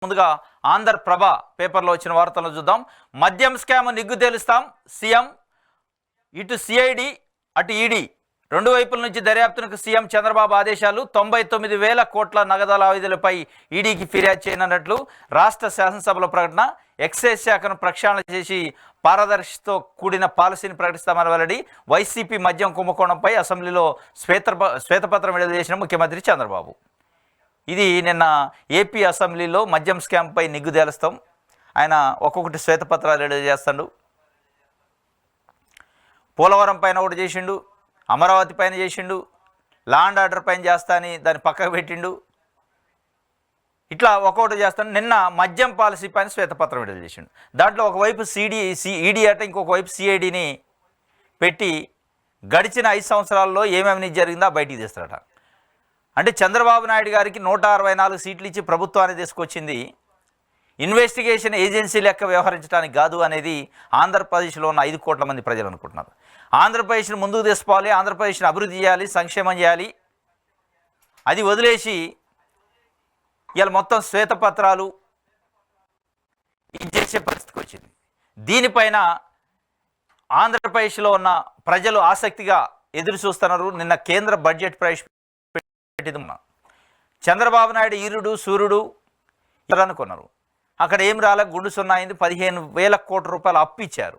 ముందుగా ఆంధ్రప్రభ పేపర్లో వచ్చిన వార్తలను చూద్దాం. మద్యం స్కామ్ నిగ్గు తేలుస్తాం సీఎం. ఇటు సిఐడి అటు ఈడీ రెండు వైపుల నుంచి దర్యాప్తునకు సీఎం చంద్రబాబు ఆదేశాలు. 99,000 కోట్ల నగదు లావాదేవీలపై ఈడీకి ఫిర్యాదు చేయనున్నట్లు రాష్ట్ర శాసనసభలో ప్రకటన. ఎక్సైజ్ శాఖను ప్రక్షాళన చేసి పారదర్శితో కూడిన పాలసీని ప్రకటిస్తామని వెల్లడి. వైసీపీ మద్యం కుంభకోణంపై అసెంబ్లీలో శ్వేతపత్రం విడుదల చేసిన ముఖ్యమంత్రి చంద్రబాబు. ఇది నిన్న ఏపీ అసెంబ్లీలో మద్యం స్కామ్పై నిగ్గు తేలుస్తాం. ఆయన ఒక్కొక్కటి శ్వేతపత్రాలు విడుదల చేస్తాడు. పోలవరం పైన ఒకటి చేసిండు, అమరావతి పైన చేసిండు, లా అండ్ ఆర్డర్ పైన చేస్తా అని దాన్ని పక్కకు పెట్టిండు. ఇట్లా ఒక్కొక్కటి చేస్తాను. నిన్న మద్యం పాలసీ పైన శ్వేతపత్రం విడుదల చేసిండు. దాంట్లో ఒకవైపు ఈడీ అట, ఇంకొక వైపు సిఐడిని పెట్టి గడిచిన 5 సంవత్సరాల్లో ఏమేమి జరిగిందో బయటికి తీస్తారట. అంటే చంద్రబాబు నాయుడు గారికి 164 సీట్లు ఇచ్చి ప్రభుత్వాన్ని తీసుకొచ్చింది ఇన్వెస్టిగేషన్ ఏజెన్సీ లెక్క వ్యవహరించడానికి కాదు అనేది ఆంధ్రప్రదేశ్లో ఉన్న 5 కోట్ల మంది ప్రజలు అనుకుంటున్నారు. ఆంధ్రప్రదేశ్ను ముందుకు తీసుకోవాలి, ఆంధ్రప్రదేశ్ను అభివృద్ధి చేయాలి, సంక్షేమం చేయాలి. అది వదిలేసి ఇలా మొత్తం శ్వేతపత్రాలు ఇచ్చేసే పరిస్థితికి వచ్చింది. దీనిపైన ఆంధ్రప్రదేశ్లో ఉన్న ప్రజలు ఆసక్తిగా ఎదురు చూస్తున్నారు. నిన్న కేంద్ర బడ్జెట్ ప్రవేశపెట్టింది. చంద్రబాబు నాయుడు ఈరుడు సూర్యుడు అనుకున్నారు. అక్కడ ఏం రాలే, గుండు సున్నా అయింది. 15,000 కోట్ల రూపాయలు అప్పు ఇచ్చారు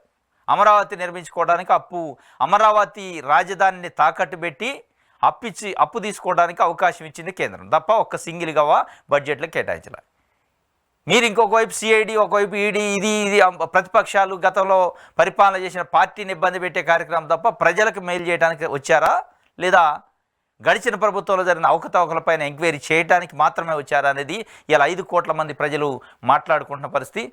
అమరావతి నిర్మించుకోవడానికి. అమరావతి రాజధానిని తాకట్టు పెట్టి అప్పు తీసుకోవడానికి అవకాశం ఇచ్చింది కేంద్రం తప్ప ఒక్క సింగిల్ గవా బడ్జెట్లో కేటాయించాల. మీరు ఇంకొక వైపు సిఐడి, ఒకవైపు ఈడీ, ఇది ప్రతిపక్షాలు గతంలో పరిపాలన చేసిన పార్టీని ఇబ్బంది పెట్టే కార్యక్రమం తప్ప ప్రజలకు మేలు చేయడానికి వచ్చారా, లేదా గడిచిన ప్రభుత్వంలో జరిగిన అవకతవకలపైన ఎంక్వైరీ చేయడానికి మాత్రమే వచ్చారా అనేది ఇలా 5 కోట్ల మంది ప్రజలు మాట్లాడుకుంటున్న పరిస్థితి.